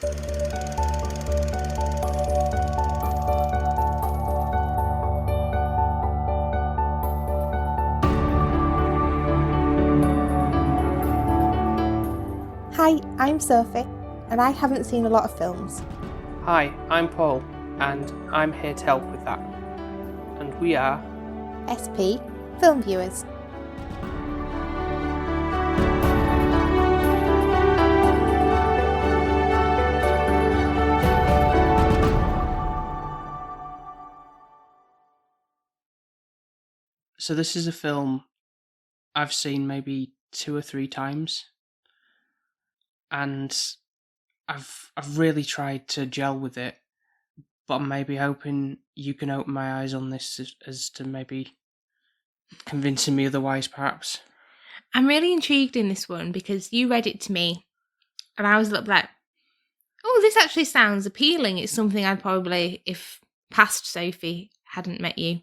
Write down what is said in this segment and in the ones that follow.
Hi, I'm Sophie, and I haven't seen a lot of films. Hi, I'm Paul, and I'm here to help with that. And we are SP Film Viewers. So this is a film I've seen maybe 2 or 3 times, and I've really tried to gel with it, but I'm maybe hoping you can open my eyes on this as to maybe convincing me otherwise, perhaps. I'm really intrigued in this one because you read it to me and I was a little bit like, oh, this actually sounds appealing. It's something I'd probably, if past Sophie hadn't met you,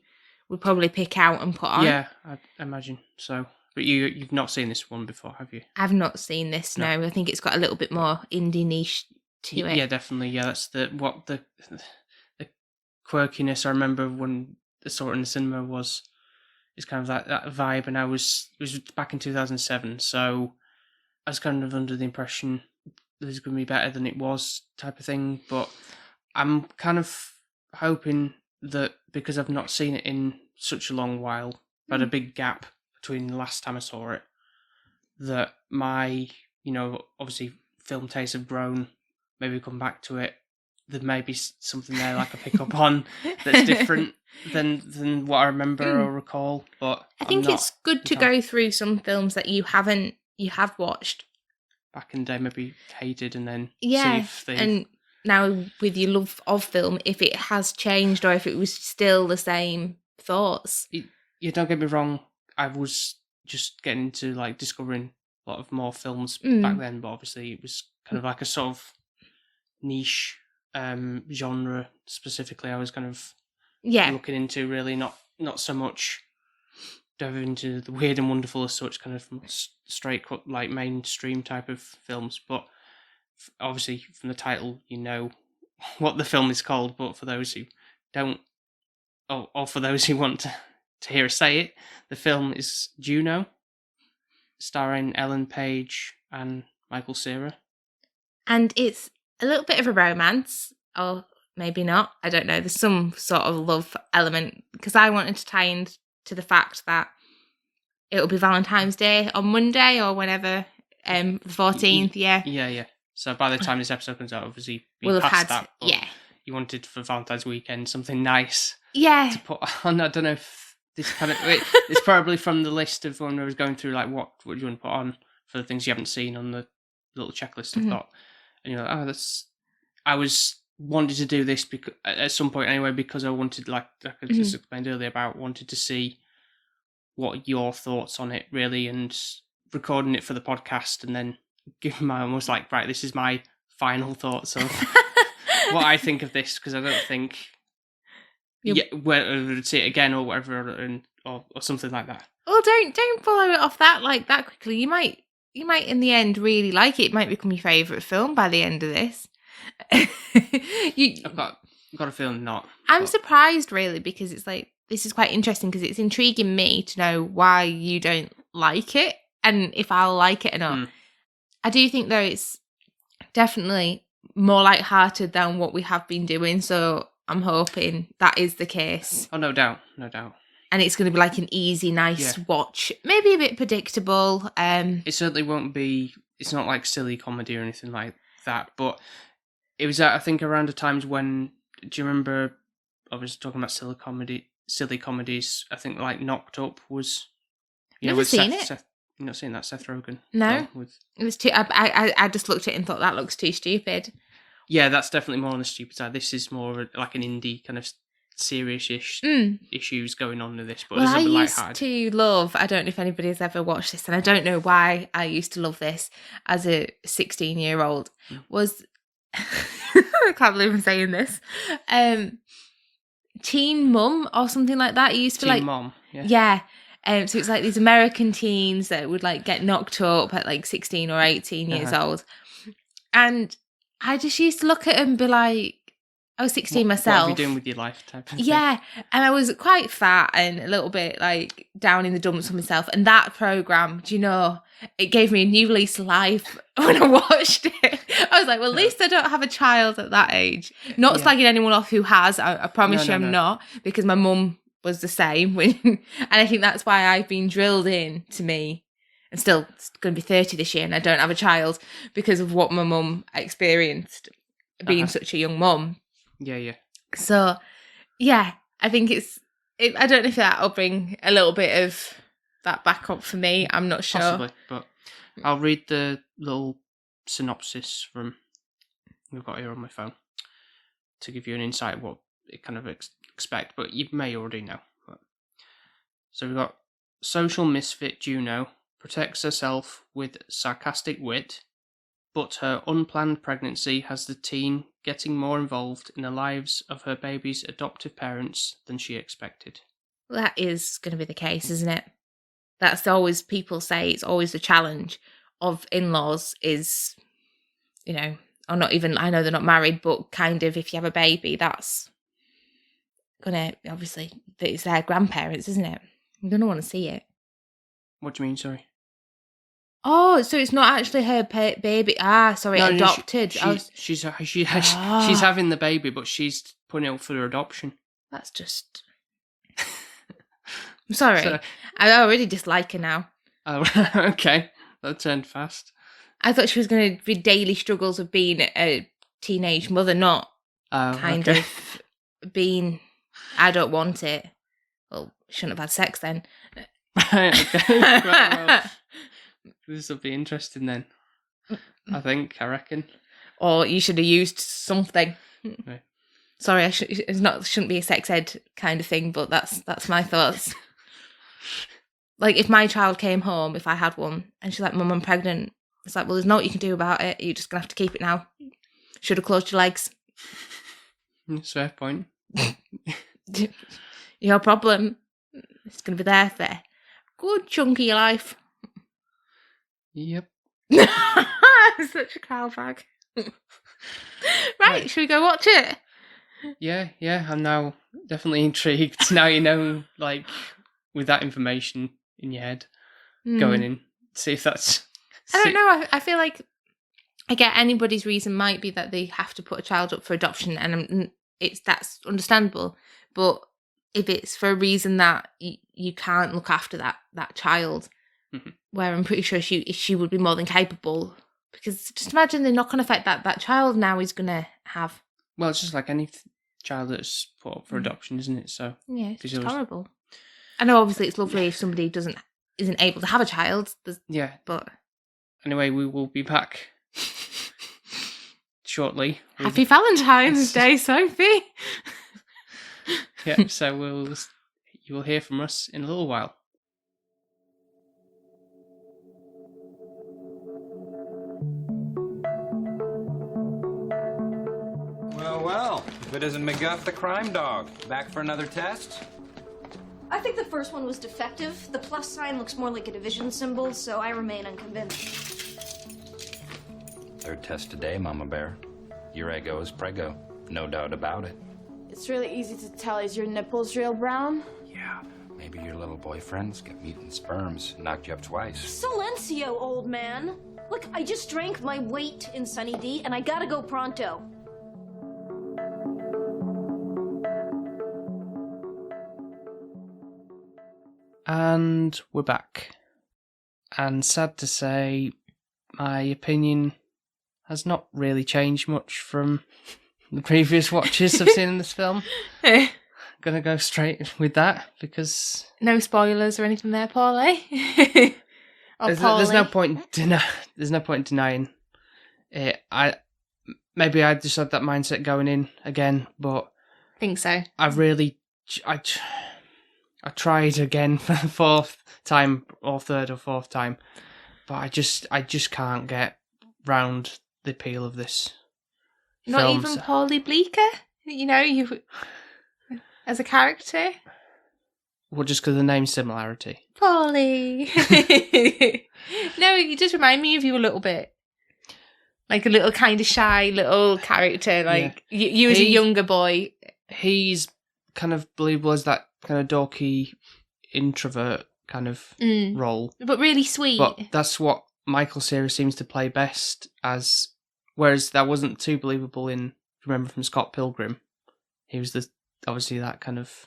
would probably pick out and put on. Yeah, I imagine so. But you've not seen this one before, have you? I've not seen this, no. I think it's got a little bit more indie niche to it. Yeah, definitely. Yeah, that's the quirkiness I remember when I saw it in the cinema was. It's kind of that vibe, and it was back in 2007, so I was kind of under the impression that it was going to be better than it was, type of thing. But I'm kind of hoping that because I've not seen it in such a long while, I've had a big gap between the last time I saw it, that my, obviously film tastes have grown, maybe come back to it. There may be something there like I pick up on that's different than what I remember or recall. But I think it's good to go through some films that you have watched back in the day, maybe hated, and then see if they... And now with your love of film, if it has changed or if it was still the same thoughts. You don't get me wrong, I was just getting into like discovering a lot of more films back then, but obviously it was kind of like a sort of niche genre specifically I was kind of looking into, really, not so much diving into the weird and wonderful as such, kind of straight like mainstream type of films. But obviously from the title you know what the film is called, but for those who don't, or for those who want to hear us say it, the film is Juno, starring Ellen Page and Michael Cera, and it's a little bit of a romance, or maybe not. I don't know. There's some sort of love element, because I wanted to tie into the fact that it'll be Valentine's Day on Monday or whenever, the 14th, Yeah. So by the time this episode comes out, obviously we'll have had that. But you wanted for Valentine's weekend something nice. Yeah. To put on. I don't know if this kind of... it's probably from the list of when I was going through, like, what do you want to put on for the things you haven't seen on the little checklist I've got. And you're like, I wanted to do this because at some point anyway, because I wanted, like I just explained earlier, wanted to see what your thoughts on it really, and recording it for the podcast, and then giving my almost like, right, this is my final thoughts of what I think of this, because I don't think whether I'd see it again or whatever, or something like that. Well, don't follow it off that quickly. You might in the end really like it. It might become your favourite film by the end of this. I've got a feeling not. I'm surprised really, because it's like, this is quite interesting because it's intriguing me to know why you don't like it and if I'll like it or not. I do think though it's definitely more lighthearted than what we have been doing, so I'm hoping that is the case. Oh, no doubt. And it's going to be like an easy, nice watch. Maybe a bit predictable. It certainly won't be... It's not like silly comedy or anything like that. But it was, I think, around the times when... Do you remember... I was talking about silly comedies. I think, like, Knocked Up was... Never seen it. You've not seen that? Seth Rogen? No. It was too... I just looked at it and thought that looks too stupid. Yeah, that's definitely more on the stupid side. This is more like an indie kind of serious-ish issues going on with this, but it's a bit lighthearted. I used to love, I don't know if anybody's ever watched this, and I don't know why I used to love this as a 16-year-old, was, I can't believe I'm saying this, Teen Mum or something like that. It used to Teen Mom, yeah. So it's like these American teens that would like get knocked up at like 16 or 18 years old. And I just used to look at him and be like, I was 16 myself. What are you doing with your life type of thing? Yeah, and I was quite fat and a little bit like down in the dumps for myself. And that programme, do you know, it gave me a new lease of life when I watched it. I was like, well, at least I don't have a child at that age. Not slagging anyone off who has, I promise I'm not, because my mum was the same. And I think that's why I've been drilled in to me. I'm still going to be 30 this year and I don't have a child because of what my mum experienced being such a young mum. Yeah. So, yeah, I think I don't know if that'll bring a little bit of that back up for me. I'm not sure. Possibly, but I'll read the little synopsis from we've got here on my phone to give you an insight of what it kind of expect, but you may already know. So we've got social misfit Juno protects herself with sarcastic wit, but her unplanned pregnancy has the teen getting more involved in the lives of her baby's adoptive parents than she expected. That is going to be the case, isn't it? That's always, people say, it's always the challenge of in-laws is, you know, or not even, I know they're not married, but kind of if you have a baby, that's going to, obviously, it's their grandparents, isn't it? You're going to want to see it. What do you mean, sorry? Oh, so it's not actually her baby. Sorry, no, adopted. She's having the baby, but she's putting it up for adoption. That's just... I'm sorry. I already dislike her now. Oh, okay. That turned fast. I thought she was going to be daily struggles of being a teenage mother, not kind of being, I don't want it. Well, shouldn't have had sex then. Right, okay. Right, well, this will be interesting then. I reckon. Or you should have used something. Right. Sorry, shouldn't be a sex ed kind of thing, but that's my thoughts. Like, if my child came home, if I had one, and she's like, Mum, I'm pregnant. It's like, well, there's not what you can do about it. You're just going to have to keep it now. Should have closed your legs. Fair point. Your problem. It's going to be there for a good chunk of your life. Yep. Such a cow bag. Right, should we go watch it? Yeah, I'm now definitely intrigued. Now you know, like, with that information in your head, going in, see if that's... I don't know, I feel like, I get anybody's reason might be that they have to put a child up for adoption, and that's understandable, but if it's for a reason that you can't look after that child, where I'm pretty sure she would be more than capable, because just imagine the knock-on effect that child now is going to have. Well, it's just like any child that's put up for adoption, isn't it? So yeah, it's just horrible. I know, obviously, it's lovely if somebody isn't able to have a child. Yeah, but anyway, we will be back shortly. Happy Valentine's Day, Sophie. Yeah, so you will hear from us in a little while. Well, if it isn't McGuff the crime dog. Back for another test? I think the first one was defective. The plus sign looks more like a division symbol, so I remain unconvinced. Third test today, Mama Bear. Your ego is prego. No doubt about it. It's really easy to tell. Is your nipples real brown? Yeah, maybe your little boyfriend's got mutant sperms and knocked you up twice. Silencio, old man. Look, I just drank my weight in Sunny D, and I gotta go pronto. And we're back. And sad to say, my opinion has not really changed much from the previous watches I've seen in this film. Gonna go straight with that because no spoilers or anything there, Paulie. There's no point in denying it. I just had that mindset going in again, but I think so. I tried again for the fourth time or third or fourth time, but I just can't get round the appeal of this. Not film. even Paulie Bleeker, you as a character. Well, just because of the name similarity. Paulie. No, you just remind me of you a little bit. Like a little kind of shy little character. Like you as a younger boy. He's kind of believable as that kind of dorky introvert kind of role. But really sweet. But that's what Michael Cera seems to play best as, whereas that wasn't too believable in, remember from Scott Pilgrim, he was obviously that kind of...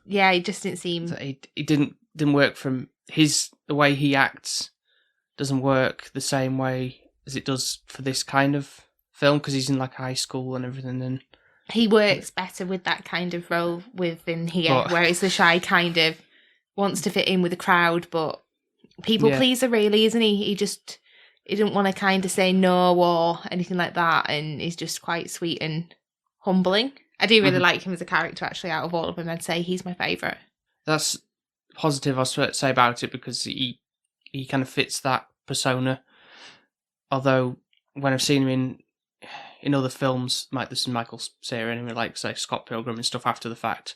he just didn't seem... He didn't work from the way he acts doesn't work the same way as it does for this kind of film, because he's in like high school and everything, and he works better with that kind of role within here, whereas the shy kind of wants to fit in with the crowd, but people pleaser really, isn't he? He didn't want to kind of say no or anything like that, and he's just quite sweet and humbling. I do really like him as a character, actually. Out of all of them, I'd say he's my favourite. That's positive I was to say about it, because he kind of fits that persona. Although when I've seen him in other films, like this is Michael Cera, anyway, like say Scott Pilgrim and stuff after the fact,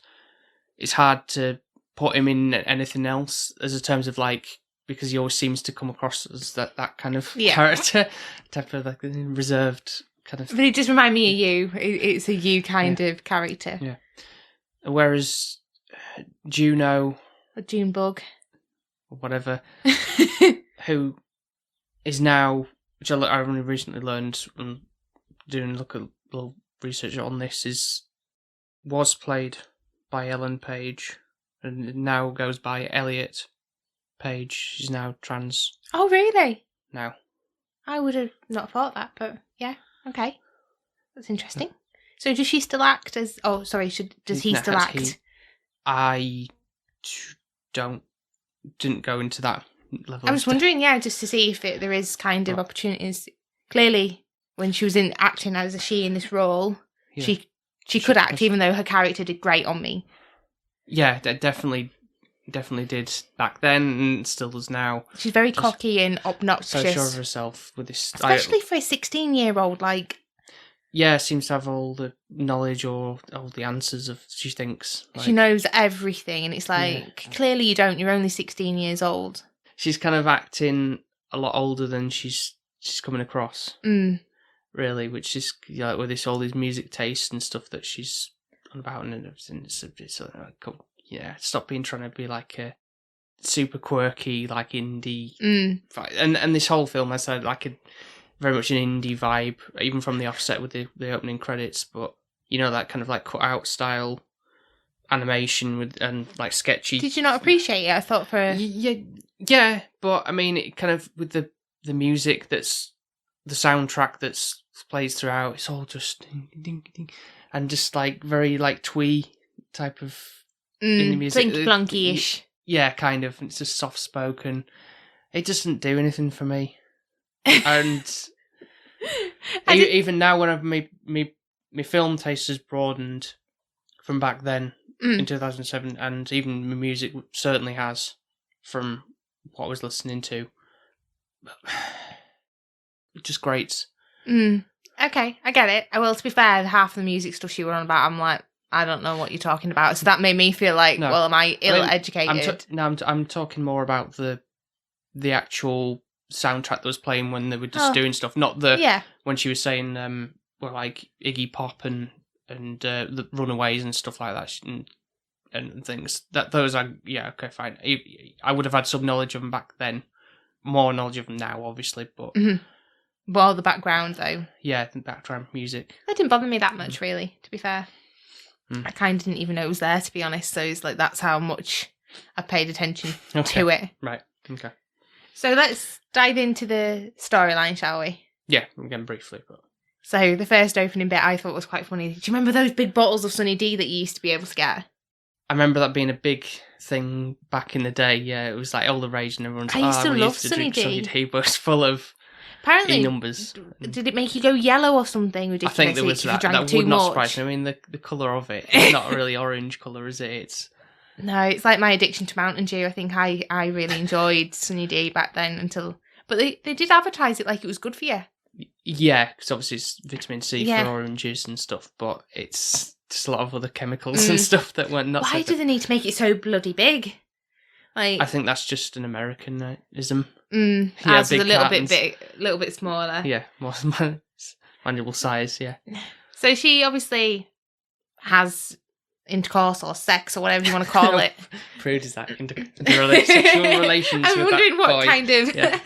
it's hard to put him in anything else as a terms of like, because he always seems to come across as that kind of character, type of like reserved kind of. But it just reminds me of you. It's a you kind of character. Yeah. Whereas Juno, or Junebug, or whatever, who is now, which I only recently learned from doing a little research on this, was played by Ellen Page, and it now goes by Elliot Page. She's now trans. Oh, really? Now. I would have not thought that, but yeah, okay. That's interesting. So does she still act as... Oh, sorry, does he still act? I didn't go into that level. I was wondering, just to see if there is kind of opportunities. Clearly, when she was acting as a she in this role, she could act, even though her character did great on me. Yeah, definitely did back then, and still does now. She's very cocky and obnoxious. So sure of herself with this, especially for a 16-year-old. Like, seems to have all the knowledge or all the answers of she thinks. She knows everything, and it's like clearly you don't. You're only 16 years old. She's kind of acting a lot older than she's coming across. Really, which is like with all these music tastes and stuff that she's on about and everything. It's stop being trying to be like a super quirky, like indie. And this whole film has had like very much an indie vibe, even from the offset with the opening credits. But that kind of like cut out style animation and like sketchy. Did you not appreciate it? I thought yeah, but I mean, it kind of with the music that's the soundtrack that's plays throughout. It's all just ding, ding, ding, and just like very like twee type of indie music, Blinky Blonky-ish. Yeah, kind of. It's just soft spoken. It doesn't do anything for me. And even now, when my film taste has broadened from back then in 2007, and even my music certainly has from what I was listening to. Just great. Okay, I get it. Well, to be fair, half of the music stuff she were on about, I'm like, I don't know what you're talking about. So that made me feel like, well, am I ill-educated? I'm talking more about the actual soundtrack that was playing when they were just doing stuff, not when she was saying like Iggy Pop and the Runaways and stuff like that and things. That those are okay, fine. I would have had some knowledge of them back then, more knowledge of them now, obviously, but. But all the background, though. Yeah, the background music. That didn't bother me that much, really, to be fair. I kind of didn't even know it was there, to be honest. So it's like that's how much I paid attention to it. Right, okay. So let's dive into the storyline, shall we? Yeah, again, briefly. But... So the first opening bit I thought was quite funny. Do you remember those big bottles of Sunny D that you used to be able to get? I remember that being a big thing back in the day. Yeah, it was like all the rage and everyone's I used to love Sunny D. Sunny D, but it's full of... Apparently, numbers. Did it make you go yellow or something ridiculous? I think there was that. That would not surprise me. I mean, the colour of it. It's not really orange colour, is it? No, it's like my addiction to Mountain Dew. I think I really enjoyed Sunny D back then But they did advertise it like it was good for you. Yeah, because obviously it's vitamin C for oranges and stuff, but it's just a lot of other chemicals and stuff that weren't not. Why do they need to make it so bloody big? Like, I think that's just an Americanism. Ours was big a little cartons. little bit smaller. Yeah, more manageable size. Yeah. So she obviously has intercourse or sex or whatever you want to call it. Prude is that into sexual relations. I'm with wondering that what boy. kind of Yeah.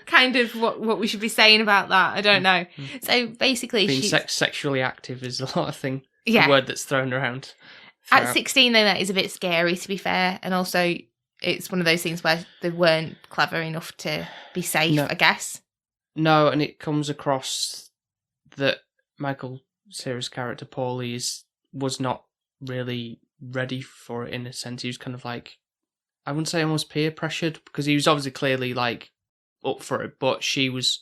kind of what we should be saying about that. I don't know. So basically, Being she's sexually active is a lot of thing. Yeah. The word that's thrown around. At throughout. 16, though, that is a bit scary, to be fair. And also, it's one of those things where they weren't clever enough to be safe, No. I guess. No, and it comes across that Michael Cera's character, Paulie, was not really ready for it in a sense. He was kind of like, I wouldn't say almost peer pressured, because he was obviously clearly like up for it, but she was,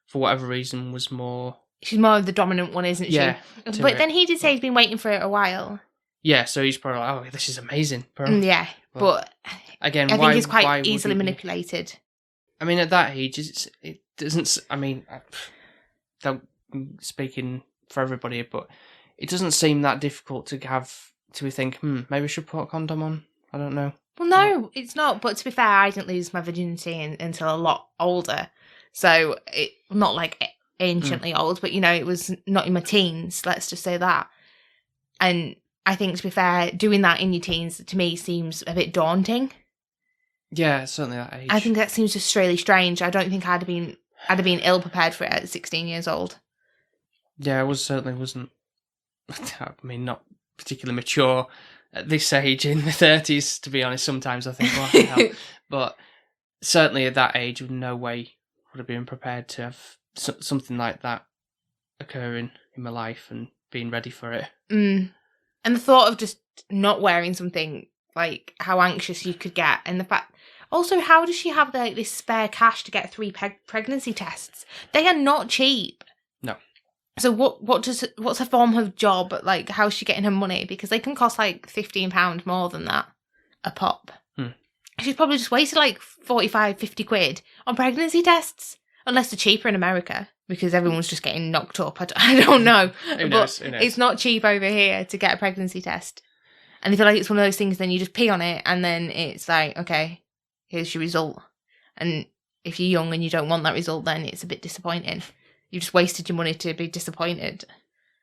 for whatever reason, was more... She's more of the dominant one, isn't she? Yeah, But then he did say he's been waiting for it a while. Yeah, so he's probably like, oh, this is amazing. Yeah, but again, I why, think it's why quite would easily he be- manipulated. I mean, at that age, it doesn't... I mean, speaking for everybody, but it doesn't seem that difficult to think, maybe I should put a condom on. I don't know. Well, no, it's not. But to be fair, I didn't lose my virginity until a lot older. So, not like anciently old, but, it was not in my teens, let's just say that. And I think, to be fair, doing that in your teens, to me, seems a bit daunting. Yeah, certainly that age. I think that seems just really strange. I don't think I'd have been ill prepared for it at 16 years old. Yeah, I certainly wasn't. I mean, not particularly mature at this age in the 30s, to be honest. Sometimes I think, what the hell? But certainly at that age, no way would have been prepared to have something like that occurring in my life and being ready for it. And the thought of just not wearing something, like how anxious you could get, and the fact... Also, how does she have this spare cash to get 3 pregnancy tests? They are not cheap. No. So what's her form of job? Like, how's she getting her money? Because they can cost like £15 more than that a pop. She's probably just wasted like 45, 50 quid on pregnancy tests, unless they're cheaper in America because everyone's just getting knocked up. I don't know. Who knows? It's not cheap over here to get a pregnancy test. And I feel like it's one of those things, then you just pee on it and then it's like, okay, here's your result. And if you're young and you don't want that result, then it's a bit disappointing. You just wasted your money to be disappointed.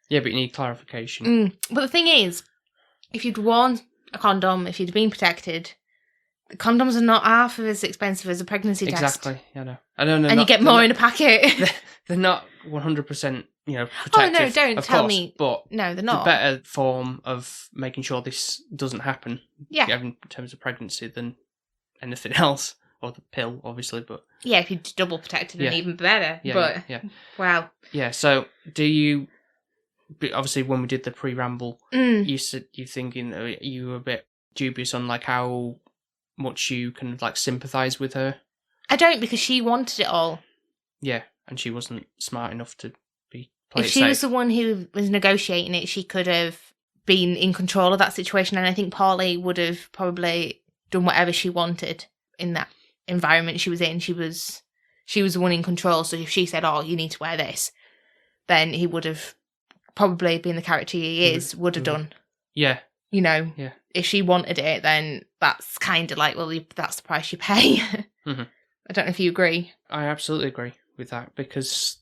Yeah, but you need clarification. But the thing is, if you'd worn a condom, if you'd been protected, the condoms are not half as expensive as a pregnancy test. Exactly, I know. I don't know. And you get more in a packet. They're not 100%, protective. Oh, no, don't of tell course, me. But No, they're it's not. a better form of making sure this doesn't happen. Yeah. In terms of pregnancy than anything else. Or the pill, obviously, but... Yeah, if you're double protected, then even better. Yeah, but, yeah. Wow. Yeah, so do you... Obviously, when we did the pre-ramble, you said you thinking you were a bit dubious on like how much you can like sympathise with her. I don't, because she wanted it all. Yeah, and she wasn't smart enough to play If it she safe. was the one who was negotiating it, she could have been in control of that situation, and I think Paulie would have probably done whatever she wanted in that environment she was in. She was the one in control, so if she said, oh, you need to wear this, then he would have probably, being the character he is, would have done. Yeah. Yeah. If she wanted it, then that's kind of like, well, that's the price you pay. I don't know if you agree. I absolutely agree with that, because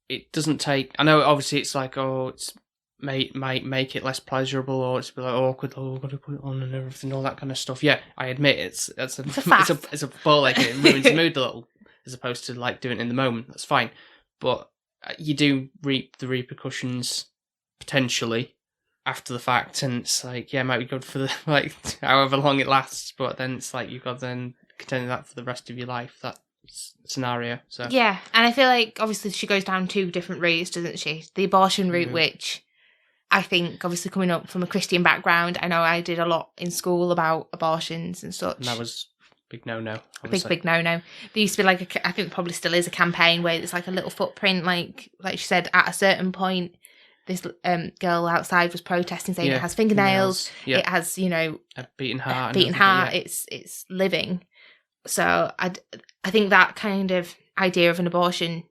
it doesn't take... I know, obviously, it's like, it's might make it less pleasurable, or it's like awkward, I've got to put it on and everything, all that kind of stuff. Yeah, I admit it's a ball ache, it ruins the mood a little, as opposed to like doing it in the moment. That's fine, but you do reap the repercussions potentially after the fact, and it's like, yeah, it might be good for the like however long it lasts, but then it's like you've got to then continue that for the rest of your life, that scenario. So yeah, and I feel like obviously she goes down 2 different routes, doesn't she? The abortion route, which I think, obviously coming up from a Christian background, I know I did a lot in school about abortions and such. And that was big no-no. Big no-no. There used to be like, I think probably still is a campaign where it's like a little footprint, like she said, at a certain point, this girl outside was protesting, saying it has fingernails, it has, a beating heart. It's living. So I think that kind of idea of an abortion,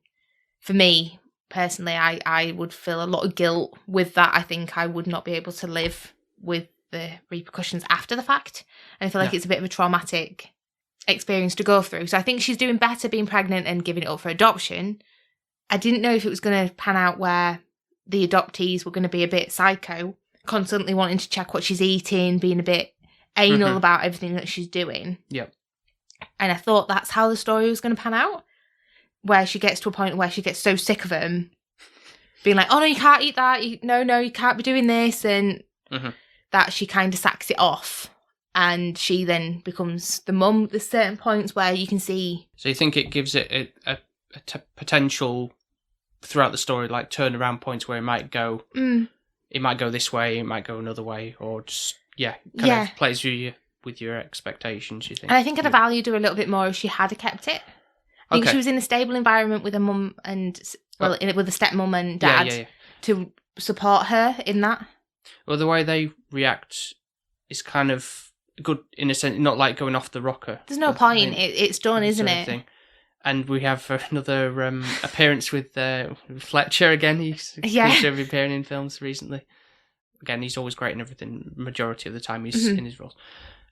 for me, personally, I would feel a lot of guilt with that. I think I would not be able to live with the repercussions after the fact. And I feel like it's a bit of a traumatic experience to go through. So I think she's doing better being pregnant and giving it up for adoption. I didn't know if it was going to pan out where the adoptees were going to be a bit psycho, constantly wanting to check what she's eating, being a bit anal about everything that she's doing. Yep. And I thought that's how the story was going to pan out, where she gets to a point where she gets so sick of him being like, oh no, you can't eat that. No, you can't be doing this. And that she kind of sacks it off. And she then becomes the mum. There's certain points where you can see. So you think it gives it a potential throughout the story, like turnaround points where it might go. It might go this way, it might go another way, or just kind of plays with your expectations. You think? And I think I'd have valued her a little bit more if she had kept it. I think she was in a stable environment with a mum and with a stepmom and dad to support her in that. Well, the way they react is kind of good in a sense, not like going off the rocker. There's no point. It's done, isn't it? Thing. And we have another appearance with Fletcher again. He's appearing in films recently. Again, he's always great in everything. Majority of the time, he's in his roles,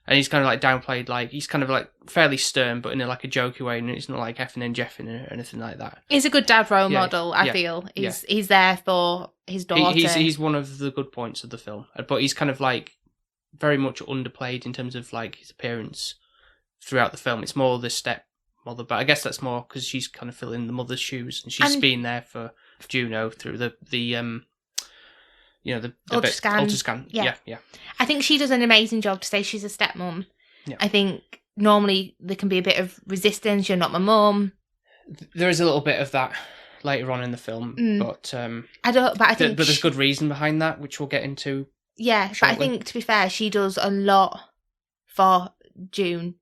and he's kind of like downplayed. Like he's kind of like fairly stern, but in a jokey way, and it's not like effing and jeffing or anything like that. He's a good dad role model. I feel he's there for his daughter. He's one of the good points of the film, but he's kind of like very much underplayed in terms of like his appearance throughout the film. It's more the stepmother, but I guess that's more because she's kind of filling the mother's shoes, and she's been there for Juno through the ultrascan. Yeah. I think she does an amazing job to say she's a stepmom. Yeah. I think normally there can be a bit of resistance. You're not my mum. There is a little bit of that later on in the film, but I think there's good reason behind that, which we'll get into. Yeah, shortly. But I think, to be fair, she does a lot for June.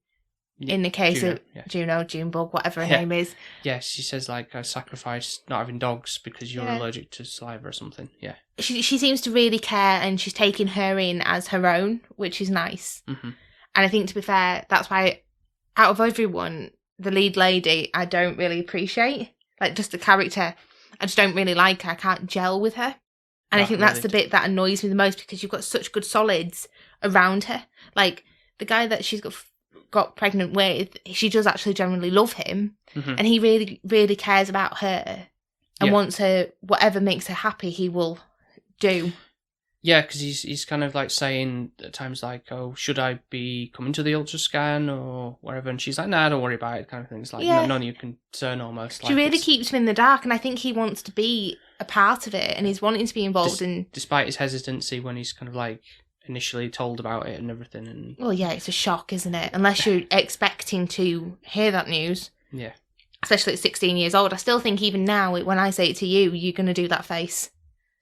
In the case of Juno, Junebug, whatever her name is. Yeah, she says, like, I sacrifice not having dogs because you're allergic to saliva or something. Yeah. She seems to really care, and she's taking her in as her own, which is nice. And I think, to be fair, that's why, out of everyone, the lead lady, I don't really appreciate. Like, just the character, I just don't really like her. I can't gel with her. And I think that's the bit that annoys me the most, because you've got such good solids around her. Like, the guy that she's got pregnant with, she does actually generally love him, and he really, really cares about her and wants her, whatever makes her happy, he will do. Yeah, because he's kind of like saying at times like, oh, should I be coming to the ultrascan or whatever? And she's like, nah, don't worry about it, kind of thing. It's like none of your concern almost. She really keeps him in the dark, and I think he wants to be a part of it, and he's wanting to be involved in... Despite his hesitancy when he's kind of like initially told about it and everything. And well, yeah, it's a shock, isn't it? Unless you're expecting to hear that news. Yeah. Especially at 16 years old. I still think even now, when I say it to you, you're going to do that face.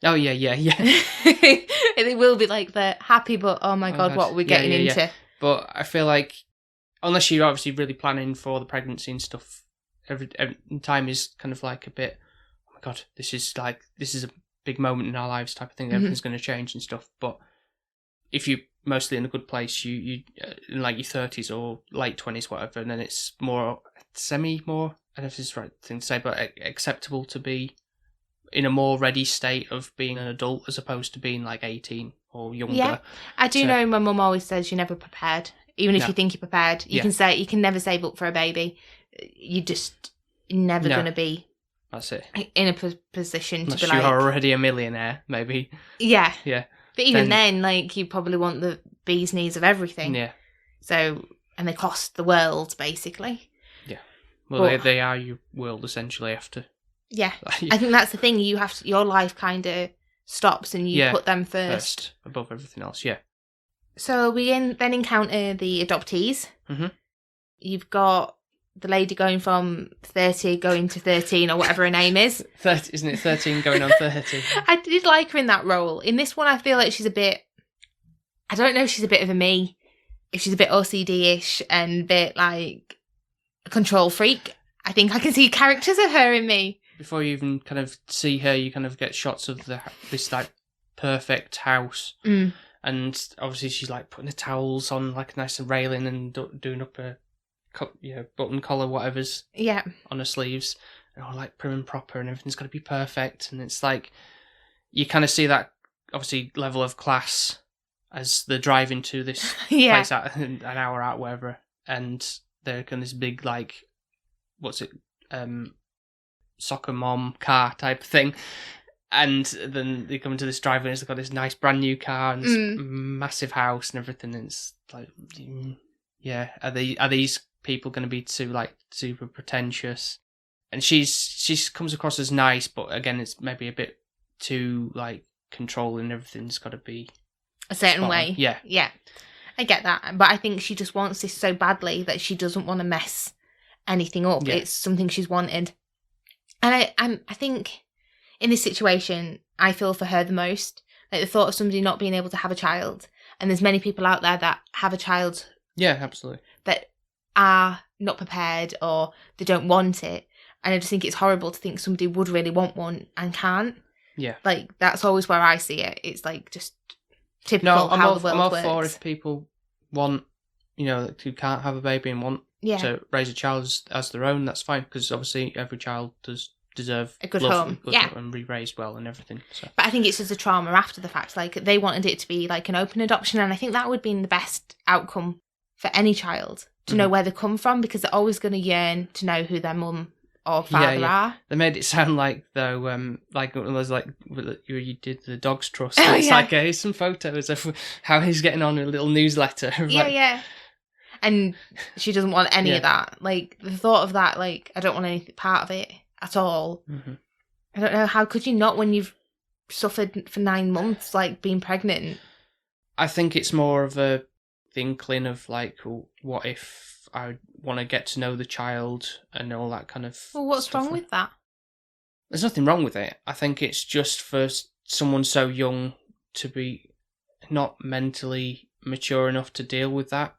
Oh, yeah. It will be like the happy, but oh my God, what are we getting into? Yeah. But I feel like, unless you're obviously really planning for the pregnancy and stuff, every time is kind of like a bit, oh my God, this is a big moment in our lives type of thing. Everything's going to change and stuff. But if you're mostly in a good place, you in like your 30s or late 20s, whatever, and then it's more, I don't know if this is the right thing to say, but acceptable to be in a more ready state of being an adult as opposed to being like 18 or younger. Yeah, I do know my mum always says you're never prepared. Even if you think you're prepared, you can never save up for a baby. You're just never going to be. That's it. In a position unless to be like... you're already a millionaire, maybe. Yeah. Yeah. But even then, like, you probably want the bee's knees of everything. Yeah. So, and they cost the world, basically. Yeah. Well, they are your world, essentially, after. Yeah. I think that's the thing. You have to, your life kind of stops and you put them first. Above everything else, yeah. So we then encounter the adoptees. You've got the lady going from 30 going to 13 or whatever her name is. 30, isn't it 13 going on 30? I did like her in that role. In this one, I feel like she's a bit... I don't know if she's a bit of a me. If she's a bit OCD-ish and a bit like a control freak. I think I can see characters of her in me. Before you even kind of see her, you kind of get shots of this like perfect house. And obviously she's like putting the towels on like a nice railing and doing up a button collar, whatever's on her sleeves, and all like prim and proper, and everything's got to be perfect. And it's like you kind of see that obviously level of class as they're driving to this place out an hour out, wherever. And they're kind of this big, like, what's it, soccer mom car type thing. And then they come into this driveway and it's got this nice brand new car and this massive house and everything. And it's like, yeah, are these people going to be too, like, super pretentious? And she comes across as nice, but again, it's maybe a bit too, like, controlling. Everything's got to be a certain way. Yeah. Yeah. I get that. But I think she just wants this so badly that she doesn't want to mess anything up. Yeah. It's something she's wanted. And I think in this situation, I feel for her the most. Like, the thought of somebody not being able to have a child. And there's many people out there that have a child. Yeah, absolutely. That are not prepared or they don't want it. And I just think it's horrible to think somebody would really want one and can't. Yeah. Like, that's always where I see it. It's like just typical No, how the world I'm all works. for if people want, who can't have a baby and want to raise a child as their own, that's fine. Because obviously every child does deserve a good love home. and be raised well and everything. So. But I think it's just a trauma after the fact. Like, they wanted it to be like an open adoption. And I think that would be the best outcome for any child to know where they come from, because they're always going to yearn to know who their mum or father are. They made it sound like, though, like it was like you did the Dogs Trust. Oh, it's yeah. like, here's some photos of how he's getting on, a little newsletter. Yeah. And she doesn't want any of that. Like, the thought of that, like, I don't want any part of it at all. Mm-hmm. I don't know, how could you not when you've suffered for 9 months, like, being pregnant? I think it's more of the inkling of, like, what if I want to get to know the child and all that kind of Well, what's stuff. wrong with that? There's nothing wrong with it. I think it's just for someone so young to be not mentally mature enough to deal with that.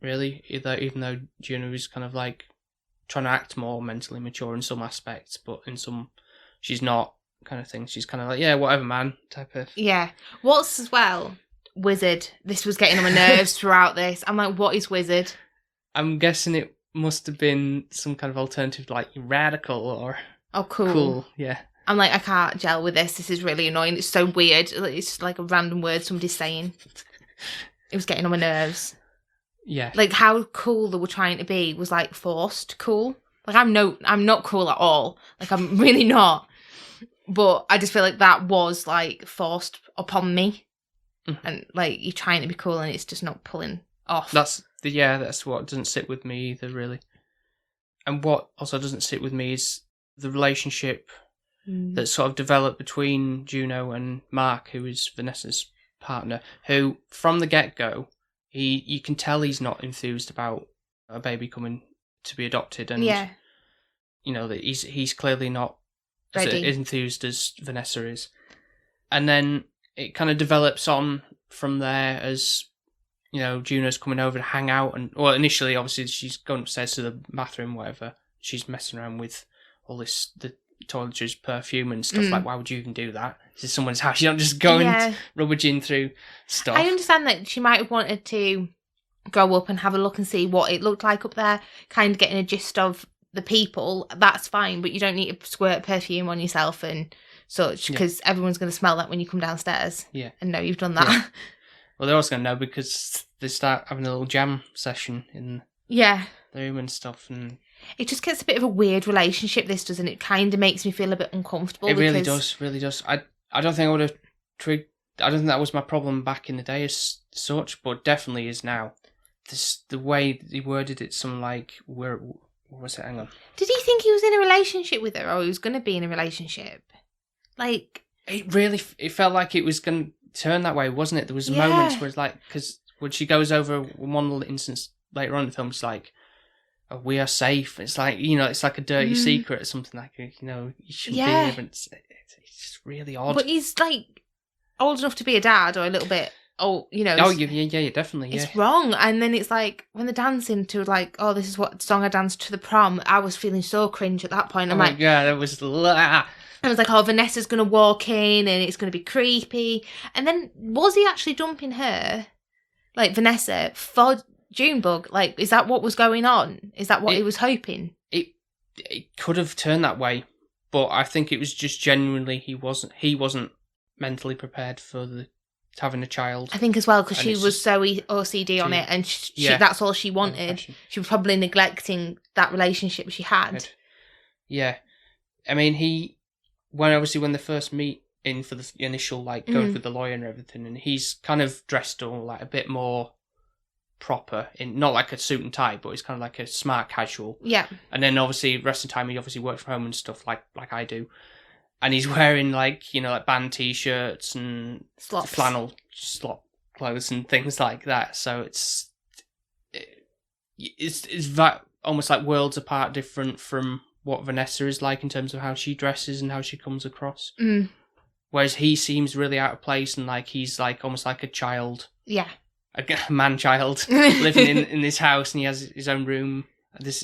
Really, even though Juno is kind of like trying to act more mentally mature in some aspects, but in some she's not, kind of thing. She's kind of like, yeah, whatever, man, type of. Yeah. What's as well, Wizard. This was getting on my nerves throughout this. I'm like, what is Wizard? I'm guessing it must have been some kind of alternative, like radical or. Oh, cool. Cool, yeah. I'm like, I can't gel with this. This is really annoying. It's so weird. It's just like a random word somebody's saying. It was getting on my nerves. Yeah. Like, how cool they were trying to be was like forced cool. Like, I'm not cool at all. Like, I'm really not. But I just feel like that was like forced upon me. Mm-hmm. And like, you're trying to be cool and it's just not pulling off. That's what doesn't sit with me either, really. And what also doesn't sit with me is the relationship that sort of developed between Juno and Mark, who is Vanessa's partner, who from the get-go, you can tell he's not enthused about a baby coming to be adopted, and that he's clearly not as enthused as Vanessa is. And then it kind of develops on from there as Juno's coming over to hang out, and initially obviously she's going upstairs to the bathroom, whatever. She's messing around with all the toiletries, perfume and stuff. Like, why would you even do that? This is someone's house. You don't just go and rummaging through stuff. I understand that she might have wanted to go up and have a look and see what it looked like up there, kind of getting a gist of the people. That's fine, but you don't need to squirt perfume on yourself and such, because everyone's going to smell that when you come downstairs and know you've done that. Yeah. Well, they're also going to know because they start having a little jam session in the room and stuff, and it just gets a bit of a weird relationship, this, doesn't it? Kind of makes me feel a bit uncomfortable. It really does. I don't think I would have trigged. I don't think that was my problem back in the day as such, but definitely is now. The way he worded it, something like, what was it? Hang on. Did he think he was in a relationship with her, or he was going to be in a relationship? Like, it felt like it was going to turn that way, wasn't it? There was moments where it's like, because when she goes over one little instance later on in the film, it's like, oh, we are safe. It's like, it's like a dirty secret or something, like, you shouldn't be here. It's just really odd. But he's like old enough to be a dad, or a little bit old, yeah, definitely. It's wrong. And then it's like when they're dancing to like, oh, this is what song I danced to the prom. I was feeling so cringe at that point. I'm like, yeah, that was. I was like, oh, Vanessa's going to walk in and it's going to be creepy. And then was he actually dumping her, like Vanessa, for Junebug? Like, is that what was going on? Is that what he was hoping? It could have turned that way, but I think it was just genuinely he wasn't mentally prepared for the having a child. I think as well, because And she it's was just- so OCD on it, and that's all she wanted. Impression. She was probably neglecting that relationship she had. Yeah. I mean, when they first meet in for the initial, like, going with the lawyer and everything, and he's kind of dressed all, like, a bit more proper, in not like a suit and tie, but he's kind of like a smart casual. Yeah. And then, obviously, rest of the time, he obviously works from home and stuff, like I do. And he's wearing, like, you know, like band T-shirts and Slops. flannel slop clothes and things like that. So it's almost like worlds apart, different from what Vanessa is like in terms of how she dresses and how she comes across. Mm. Whereas he seems really out of place and like he's like almost like a child. Yeah. A man-child living in this house, and he has his own room. This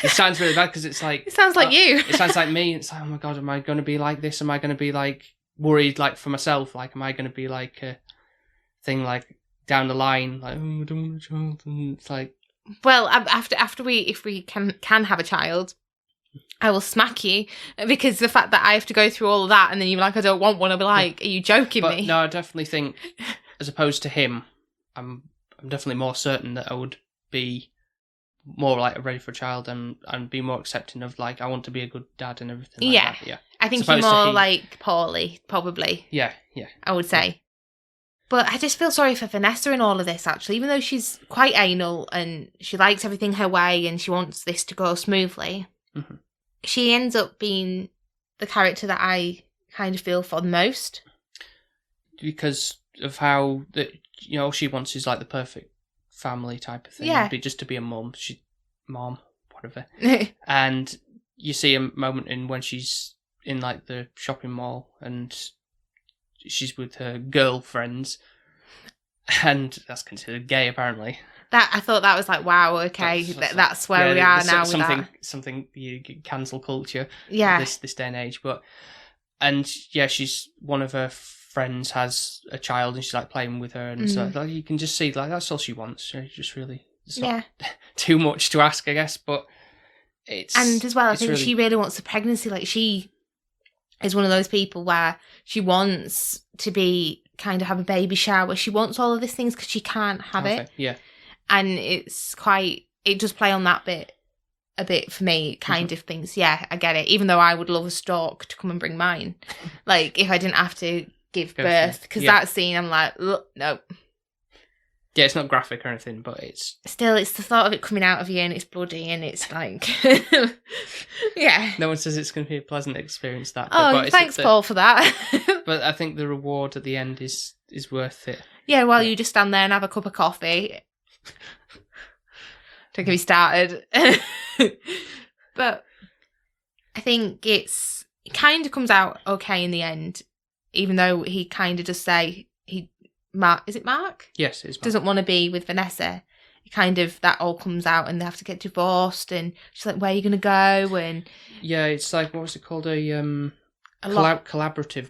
sounds really bad because it's like... It sounds like you. It sounds like me. It's like, oh my God, am I going to be like this? Am I going to be like worried like for myself? Like, am I going to be like a thing like down the line? Like, oh, I don't want a child. And it's like... Well, if we can have a child, I will smack you, because the fact that I have to go through all of that and then you're like, I don't want one, I'll be like, are you joking me? No, I definitely think, as opposed to him, I'm definitely more certain that I would be more like ready for a child and be more accepting of like, I want to be a good dad and everything like that. Yeah. I think Supposed you're to more he- like Paulie, probably. Yeah. I would say. But I just feel sorry for Vanessa in all of this, actually, even though she's quite anal and she likes everything her way and she wants this to go smoothly. Mm-hmm. She ends up being the character that I kind of feel for the most. Because of how that, you know, all she wants is like the perfect family type of thing. Yeah. Just to be a mum. Whatever. And you see a moment in when she's in like the shopping mall and she's with her girlfriends, and that's considered gay apparently. That I thought that was like, wow, okay, that's where we are now with that. Something you cancel culture. Yeah. This day and age, she's one of her friends has a child and she's like playing with her, and so like, you can just see like that's all she wants. She just really, it's not too much to ask, I guess, but it's, and as well, I think really... she really wants the pregnancy. Like, she is one of those people where she wants to be kind of have a baby shower. She wants all of these things because she can't have it. Yeah. And it's quite, it does play on that bit a bit for me, kind of things. Yeah, I get it. Even though I would love a stork to come and bring mine. Like, if I didn't have to give birth. Because that scene, I'm like, no. Yeah, it's not graphic or anything, but it's... Still, it's the thought of it coming out of you and it's bloody and it's like... yeah. No one says it's going to be a pleasant experience, that. But thanks, Paul, for that. But I think the reward at the end is worth it. Yeah, while you just stand there and have a cup of coffee... Don't get me started. But I think it kind of comes out okay in the end, even though he kind of does say is it Mark? Yes, it is Mark. Doesn't want to be with Vanessa. Kind of that all comes out and they have to get divorced, and she's like, where are you going to go? And yeah, it's like, what was it called? Collaborative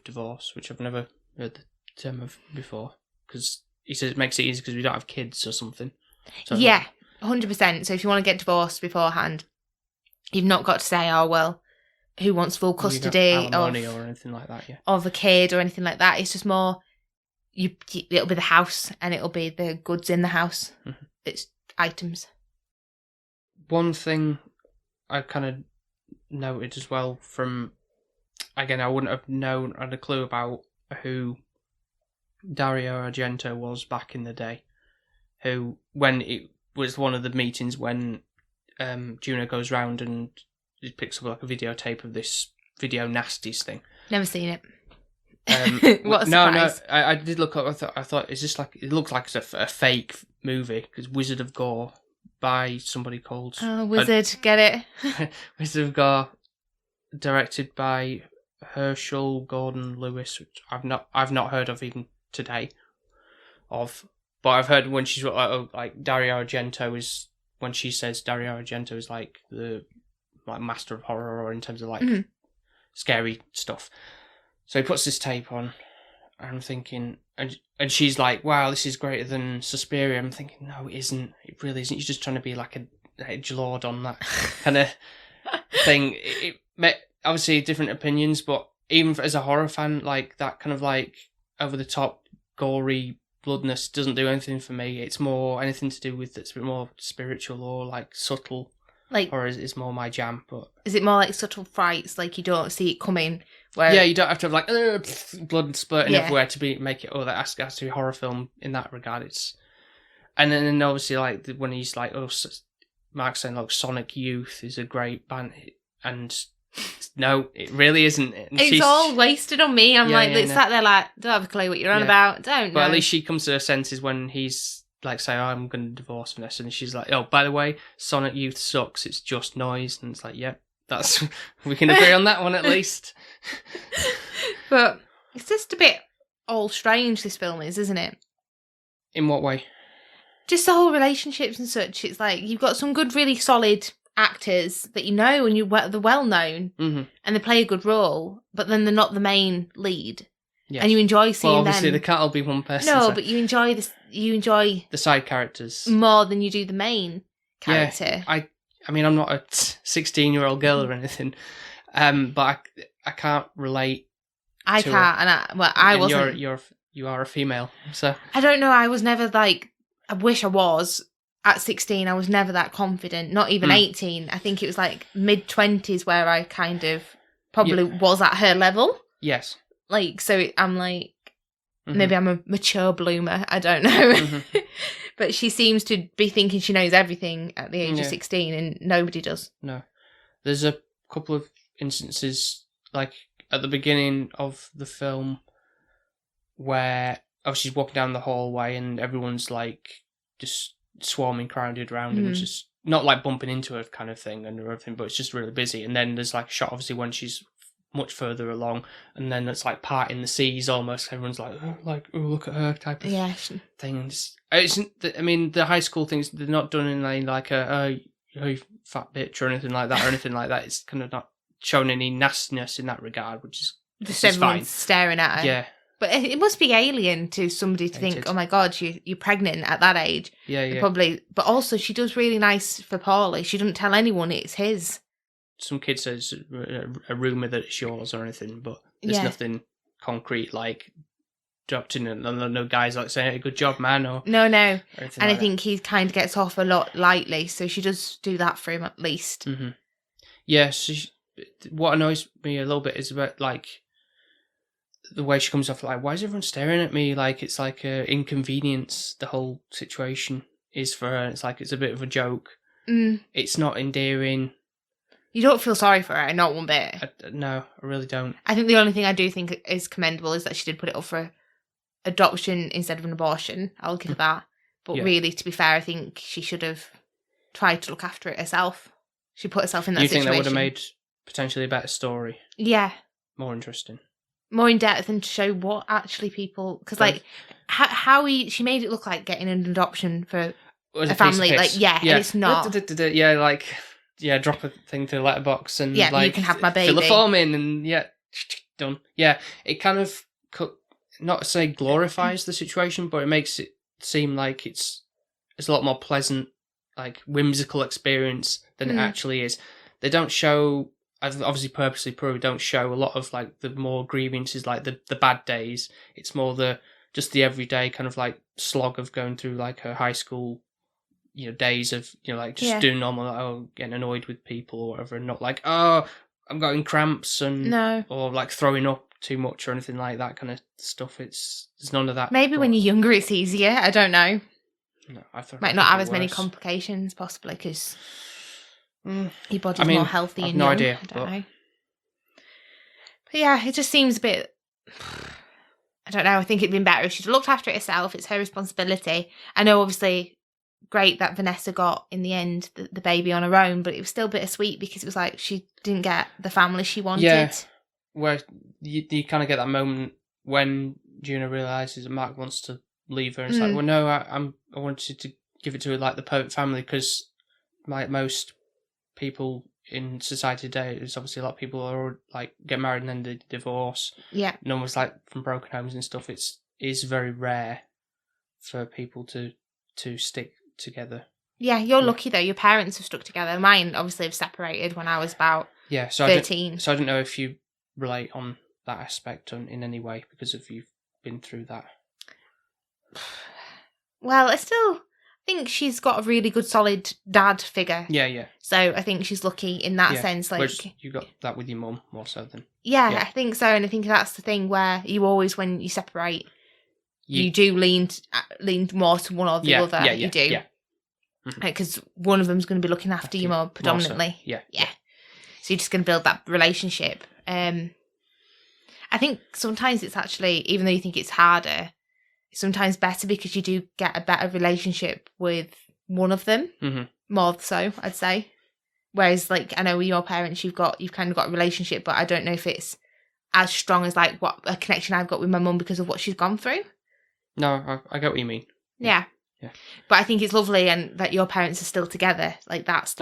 divorce, which I've never heard the term of before, because he says it makes it easy because we don't have kids or something. So yeah, 100%. So if you want to get divorced beforehand, you've not got to say, oh, well, who wants full custody or anything like that, of a kid or anything like that. It's just more, it'll be the house and it'll be the goods in the house. Mm-hmm. It's items. One thing I kind of noted as well from, again, I wouldn't have had a clue about who Dario Argento was back in the day. Who, when it was one of the meetings when Juno goes round and it picks up like a videotape of this video nasties thing. Never seen it. What a surprise. No, I did look up. I thought, is this like? It looks like it's a fake movie because Wizard of Gore by somebody called Wizard. Get it? Wizard of Gore, directed by Herschel Gordon Lewis, which I've not heard of even today. But I've heard when she's like Dario Argento is, when she says Dario Argento is like the master of horror, or in terms of like scary stuff. So he puts this tape on, and I'm thinking, and she's like, wow, this is greater than Suspiria. I'm thinking, no, it isn't. It really isn't. You're just trying to be like a edgelord on that kind of thing. It obviously different opinions, but even as a horror fan, like that kind of like over the top gory bloodness doesn't do anything for me. It's more anything to do with it's a bit more spiritual or like subtle. Like, or is more my jam. But is it more like subtle frights, like you don't see it coming? Where yeah, you don't have to have like blood splurting Yeah. everywhere to make it. Oh, that has to be a horror film in that regard. And then obviously like when he's like, Mark's saying like Sonic Youth is a great band, and no, it really isn't. And it's all wasted on me. I'm sat there like, don't have a clue what you're on about. Don't know. But at least she comes to her senses when he's like, say, I'm going to divorce Vanessa, and she's like, oh, by the way, Sonic Youth sucks. It's just noise, and it's like, yeah, that's we can agree on that one at least. But it's just a bit all strange. This film is, isn't it? In what way? Just the whole relationships and such. It's like you've got some good, really solid actors that you know and they're well known and they play a good role, but then they're not the main lead. Yes. And you enjoy seeing them. Well, obviously there can't all be one person. No, but you enjoy this. You enjoy the side characters more than you do the main character. Yeah, I mean, I'm not a 16-year-old girl or anything, but I can't relate. I can't, and I wasn't. You are a female, so I don't know. I was never like. I wish I was. At 16, I was never that confident. Not even 18. I think it was like mid-20s where I kind of probably was at her level. Yes. Like, so I'm like, maybe I'm a mature bloomer. I don't know. But she seems to be thinking she knows everything at the age of 16 and nobody does. No. There's a couple of instances, like at the beginning of the film, where she's walking down the hallway and everyone's like just swarming, crowded around, and it's just not like bumping into her kind of thing and everything, but it's just really busy. And then there's like a shot, obviously, when she's much further along, and then it's like parting the seas almost. Everyone's like, oh, look at her type of thing. I mean, the high school things, they're not done in like a you fat bitch or anything like that. It's kind of not showing any nastiness in that regard, which is just everyone's fine. Staring at her. Yeah. But it must be alien to somebody to think, oh my God, you're pregnant at that age. Yeah. Probably. But also, she does really nice for Paulie. She doesn't tell anyone it's his. Some kid says a rumour that it's yours or anything, but there's nothing concrete like dropped in, and no guys like saying, hey, good job, man. Or no. And like I think he kind of gets off a lot lightly, so she does do that for him at least. Mm-hmm. Yeah, so what annoys me a little bit is about like the way she comes off, like, why is everyone staring at me? Like, it's like a inconvenience, the whole situation is for her. It's like, it's a bit of a joke. It's not endearing. You don't feel sorry for her, not one bit. No, I really don't. I think the only thing I do think is commendable is that she did put it up for adoption instead of an abortion. I'll give her that. But really, to be fair, I think she should have tried to look after it herself. She put herself in that situation. You think that would have made potentially a better story? Yeah. More interesting. More in depth, and to show what actually people, because like how she made it look like getting an adoption for a family, like and it's not. Drop a thing to the letterbox and like you can have my baby. Fill a form in and done. Yeah, it kind of not to say glorifies the situation, but it makes it seem like it's a lot more pleasant, like whimsical experience than it actually is. They don't show. Obviously purposely probably don't show a lot of like the more grievances, like the bad days. It's more the everyday kind of like slog of going through like her high school, days of, like just doing normal, like, getting annoyed with people or whatever, and not like, oh, I'm getting cramps and or like throwing up too much or anything like that kind of stuff. There's none of that. Maybe when you're younger it's easier. I don't know. No, I thought might not have as many complications possibly because your body's more healthy and no young. idea, I don't know. But yeah, it just seems a bit. I don't know. I think it'd been better if she'd looked after it herself. It's her responsibility. I know, obviously, great that Vanessa got in the end the baby on her own, but it was still bittersweet because it was like she didn't get the family she wanted. Yeah, where you kind of get that moment when Juno realizes that Mark wants to leave her, and it's like, well, no, I wanted to give it to her like the perfect family, because like most people in society today, there's obviously a lot of people are like get married and then they divorce. Yeah, and almost like from broken homes and stuff. Is very rare for people to stick together. Yeah, you're lucky though. Your parents have stuck together. Mine obviously have separated when I was about 13. So I don't know if you relate on that aspect in any way because of you've been through that. Well, I still think she's got a really good, solid dad figure. Yeah. So I think she's lucky in that Yeah. sense. Like, Whereas you got that with your mum more so than. yeah, Yeah. I think so. And I think that's the thing where you always, when you separate, you do lean more to one or the other. Yeah, you do. Yeah. Because one of them's going to be looking after you more predominantly. So. Yeah. So you're just going to build that relationship. I think sometimes it's actually, even though you think it's harder, it's sometimes better because you do get a better relationship with one of them. More so, I'd say. Whereas, like, I know with your parents, you've kind of got a relationship, but I don't know if it's as strong as like what a connection I've got with my mum because of what she's gone through. No, I get what you mean. Yeah. But I think it's lovely and that your parents are still together. Like, that's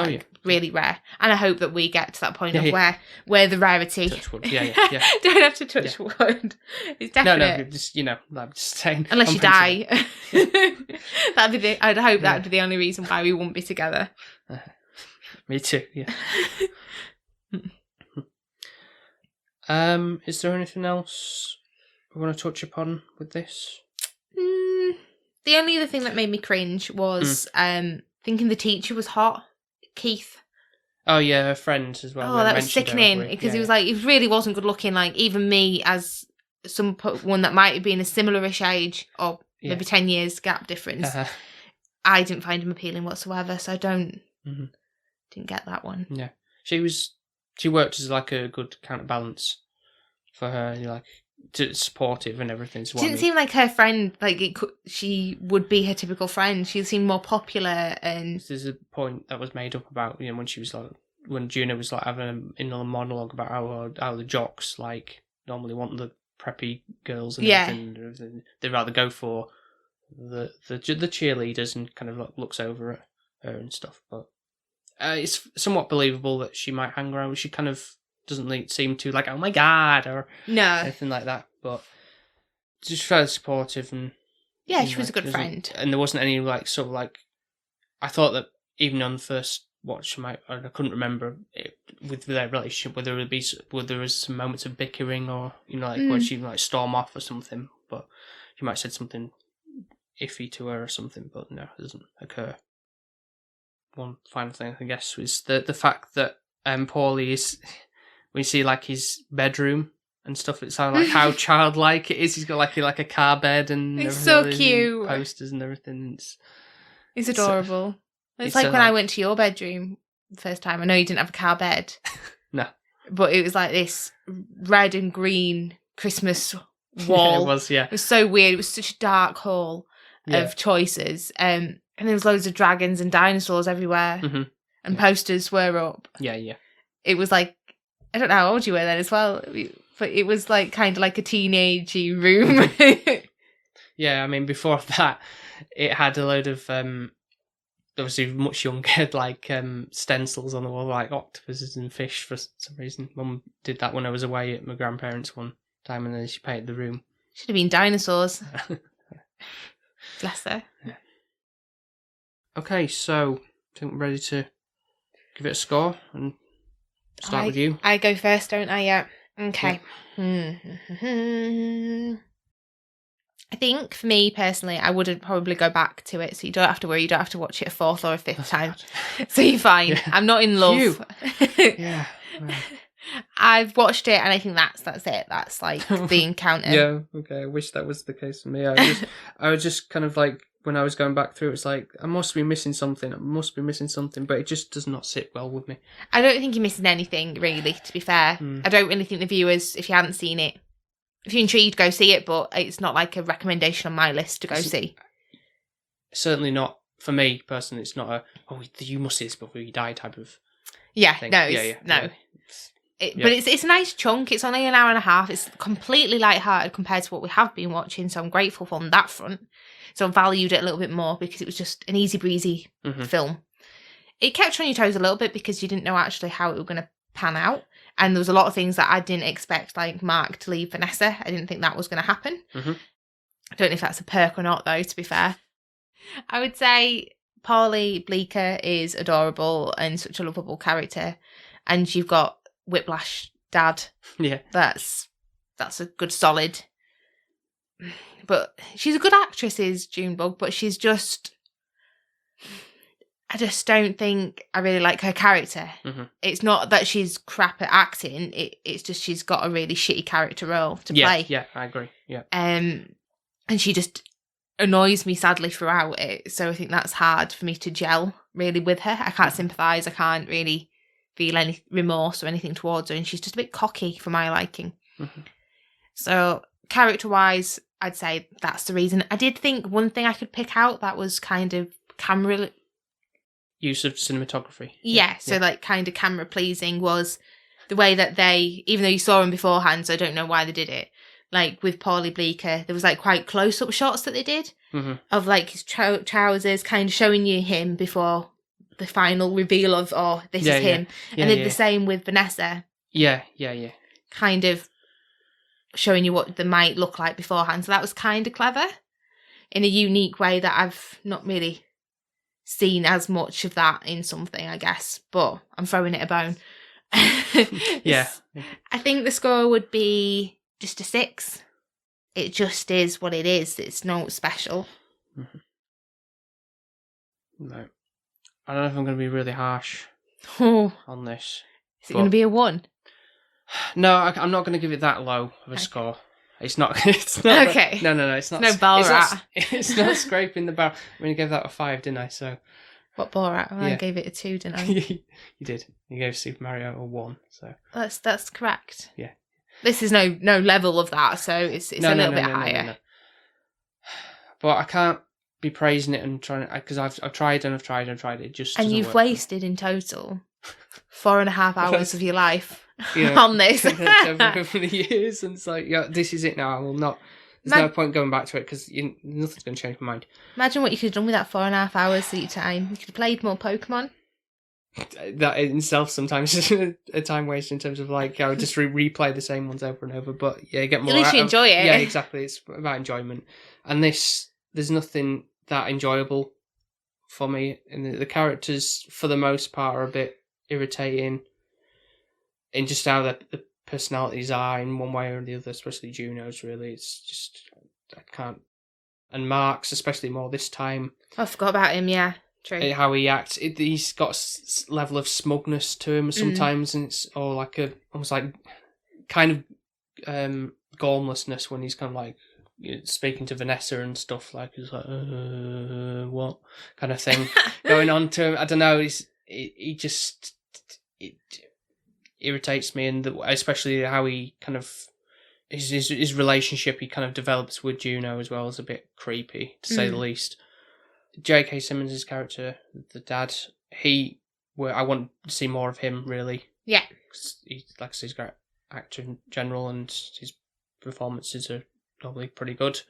really rare. And I hope that we get to that point of where we're the rarity. Touch wood. Yeah. Don't have to touch wood. It's definite. No, just, I'm just saying. Unless you die. I'd hope that'd be the only reason why we wouldn't be together. Me too, yeah. Is there anything else we want to touch upon with this? The only other thing that made me cringe was thinking the teacher was hot, Keith. Oh yeah, her friend as well. Oh, that was sickening because he was like, he really wasn't good looking. Like, even me, as someone that might have been a similar-ish age or maybe 10 years gap difference, I didn't find him appealing whatsoever. So I didn't get that one. Yeah, she worked as like a good counterbalance for her, like supportive and everything. She didn't seem like her friend. Like, she would be her typical friend. She seemed more popular. And there's a point that was made up about when she was like, when Juno was like having an inner monologue about how the jocks like normally want the preppy girls and everything. They'd rather go for the cheerleaders and kind of looks over at her and stuff. But it's somewhat believable that she might hang around. She kind of doesn't seem to like, oh my god, or anything like that. But just fairly supportive and she was a good friend. And there wasn't any sort of I thought that even on the first watch, I couldn't remember with their relationship whether there was some moments of bickering or when she storm off or something. But she might have said something iffy to her or something. But no, it doesn't occur. One final thing, I guess, was the fact that Paulie is, when you see his bedroom and stuff, it's like how childlike it is. He's got like a car bed and it's so cute, posters and everything. It's adorable. It's like when I went to your bedroom the first time. I know you didn't have a car bed. No, but it was like this red and green Christmas wall. Yeah, it was. Yeah, it was so weird. It was such a dark hall of choices. And there was loads of dragons and dinosaurs everywhere. And posters were up. Yeah. It was like, I don't know how old you were then as well, but it was like kind of like a teenagey room. Yeah, I mean, before that, it had a load of obviously much younger stencils on the wall, like octopuses and fish for some reason. Mum did that when I was away at my grandparents' one time, and then she painted the room. Should have been dinosaurs. Bless her. Yeah. Okay, so I think we're ready to give it a score and start with you. I go first, don't I? Yeah. Okay. Yeah. I think for me personally, I would probably go back to it, so you don't have to worry. You don't have to watch it a fourth or a fifth time. So you're fine. Yeah. I'm not in love. Yeah. I've watched it and I think that's it. That's like the encounter. Yeah. Okay. I wish that was the case for me. I was just kind of like, when I was going back through, it's like, I must be missing something, but it just does not sit well with me. I don't think you're missing anything, really, to be fair. I don't really think the viewers, if you hadn't seen it, if you're intrigued, go see it, but it's not like a recommendation on my list to go see. Certainly not, for me, personally, it's not you must see this before you die type of thing. No. But it's a nice chunk. It's only an hour and a half. It's completely lighthearted compared to what we have been watching, so I'm grateful on that front. So I valued it a little bit more because it was just an easy breezy film. It kept you on your toes a little bit because you didn't know actually how it was going to pan out. And there was a lot of things that I didn't expect, like Mark to leave Vanessa. I didn't think that was going to happen. I don't know if that's a perk or not, though, to be fair. I would say Paulie Bleecker is adorable and such a lovable character. And you've got Whiplash Dad. Yeah. That's a good solid But she's a good actress, is Junebug, but she's just... I just don't think I really like her character. Mm-hmm. It's not that she's crap at acting. It's just she's got a really shitty character role to play. Yeah, I agree. Yeah. And she just annoys me sadly throughout it. So I think that's hard for me to gel really with her. I can't sympathise. I can't really feel any remorse or anything towards her. And she's just a bit cocky for my liking. Mm-hmm. So character-wise, I'd say that's the reason. I did think one thing I could pick out that was kind of camera... Use of cinematography. Yeah, so like kind of camera pleasing was the way that they, even though you saw him beforehand, so I don't know why they did it. Like with Paulie Bleecker, there was like quite close-up shots that they did of like his trousers, kind of showing you him before the final reveal of, oh, this is him. And then the same with Vanessa. Yeah. Kind of showing you what they might look like beforehand. So that was kind of clever in a unique way that I've not really seen as much of that in something, I guess, but I'm throwing it a bone. Yeah. I think the score would be just a 6. It just is what it is. It's not special. Mm-hmm. No. I don't know if I'm going to be really harsh on this. Is it going to be a 1? No, I'm not going to give it that low of a score. It's not. It's not. Okay. No. It's not. No Borat. It's not scraping the barrel. I mean, I gave that a 5, didn't I? So. What Borat? I gave it a 2, didn't I? You did. You gave Super Mario a 1. So. That's correct. Yeah. This is no level of that, so it's a little bit higher. No. But I can't be praising it and trying because I've tried and I've tried and tried it. Just and you've wasted in total 4.5 hours of your life. On this over the years, and it's like, this is it now. I will not. There's no point going back to it because nothing's going to change my mind. Imagine what you could have done with that 4.5 hours of your time. You could have played more Pokemon. That in itself sometimes is a time waste in terms of like I would just replay the same ones over and over. But yeah, you get more. At least you enjoy it. Yeah, exactly. It's about enjoyment, and there's nothing that enjoyable for me. And the characters, for the most part, are a bit irritating. In just how the personalities are in one way or the other, especially Juno's, really. It's just, I can't. And Mark's, especially more this time. I forgot about him, yeah. True. How he acts. He's got a level of smugness to him sometimes, and it's all like almost like kind of gormlessness when he's kind of like speaking to Vanessa and stuff, like he's like, what kind of thing going on to him. I don't know, he just... It irritates me, and especially how he kind of his relationship he kind of develops with Juno as well is a bit creepy, to say the least. J.K. Simmons' character, the dad, I want to see more of him, really. Yeah. He's a great actor in general, and his performances are normally pretty good.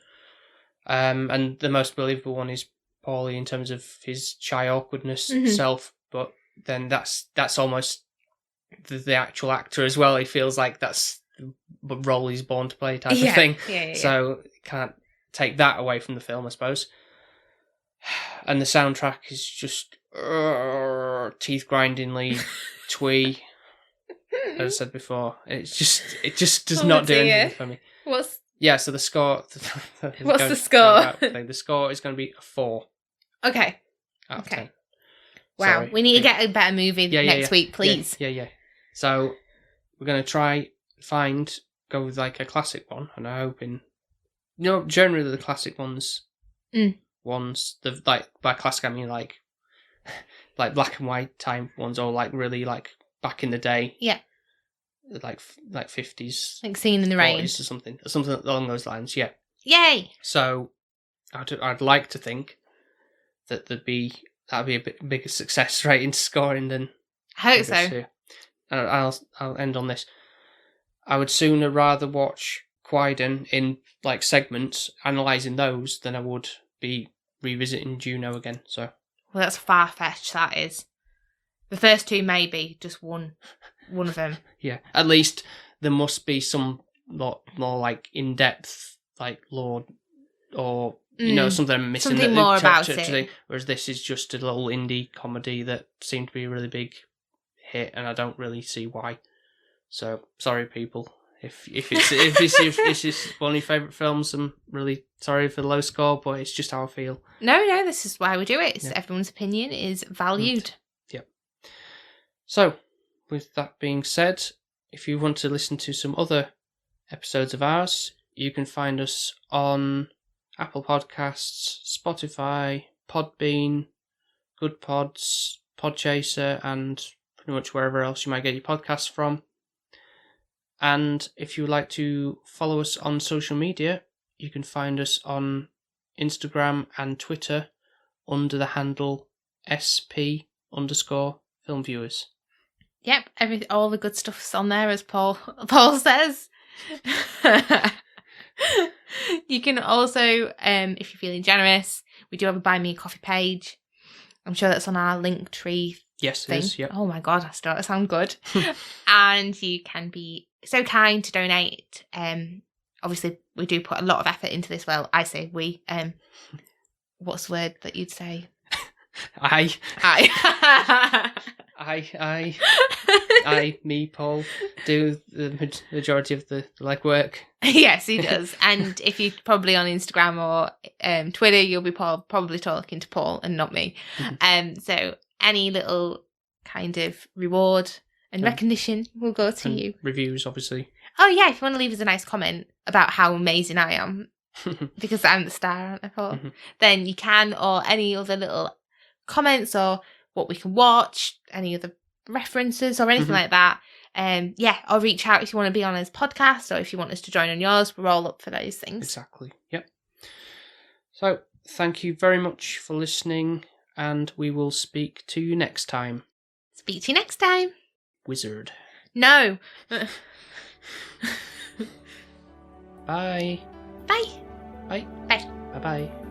And the most believable one is Paulie in terms of his shy awkwardness self, but then that's almost the actual actor as well. He feels like that's the role he's born to play type of thing. Yeah. So can't take that away from the film, I suppose. And the soundtrack is just teeth grindingly twee. As I said before, it just does not do anything for me. So the score. What's the score? The score is going to be a 4. Okay. Out of 10. Wow, Sorry. we need to get a better movie next week, please. Yeah. So we're going to try go with like a classic one, and I'm hoping, generally the classic ones, the like by classic I mean like black and white time ones, or like really like back in the day. Yeah. Like 50s. Like Singing in the Rain. Or something along those lines. Yeah. Yay! So I'd like to think that that'd be a bit bigger success rate in scoring than. I hope so. I'll end on this. I would sooner rather watch Quaiden in like segments, analysing those, than I would be revisiting Juno again. So. Well, that's far fetched. That is. The first two, maybe just one of them. Yeah, at least there must be some lot more like in depth, like lore, or something I'm missing. Something more about it. Whereas this is just a little indie comedy that seemed to be a really big hit, and I don't really see why. So sorry, people, If this is one of your favourite films, I'm really sorry for the low score, but it's just how I feel. No, this is why we do it. Everyone's opinion is valued. Yep. So, with that being said, if you want to listen to some other episodes of ours, you can find us on Apple Podcasts, Spotify, Podbean, Good Pods, Podchaser, and pretty much wherever else you might get your podcasts from. And if you would like to follow us on social media, you can find us on Instagram and Twitter under the handle SP_filmviewers. Yep, all the good stuff's on there, as Paul says. You can also, if you're feeling generous, we do have a Buy Me a Coffee page. I'm sure that's on our Linktree. Yes, thing. it is. Yep. Oh my god, I start to sound good. And you can be so kind to donate. Obviously, we do put a lot of effort into this. Well, I say we. What's the word that you'd say? I, me, Paul, do the majority of the legwork. Yes, he does. And if you're probably on Instagram or Twitter, you'll be probably talking to Paul and not me. So any little kind of reward and recognition will go to you. Reviews, obviously. Oh yeah, if you want to leave us a nice comment about how amazing I am, because I'm the star, aren't I, Paul? Then you can, or any other little comments or what we can watch, any other references or anything like that. Or reach out if you want to be on his podcast or if you want us to join on yours. We're all up for those things. Exactly. Yep. So thank you very much for listening, and we will speak to you next time. Speak to you next time. Wizard. No. Bye. Bye. Bye. Bye. Bye-bye.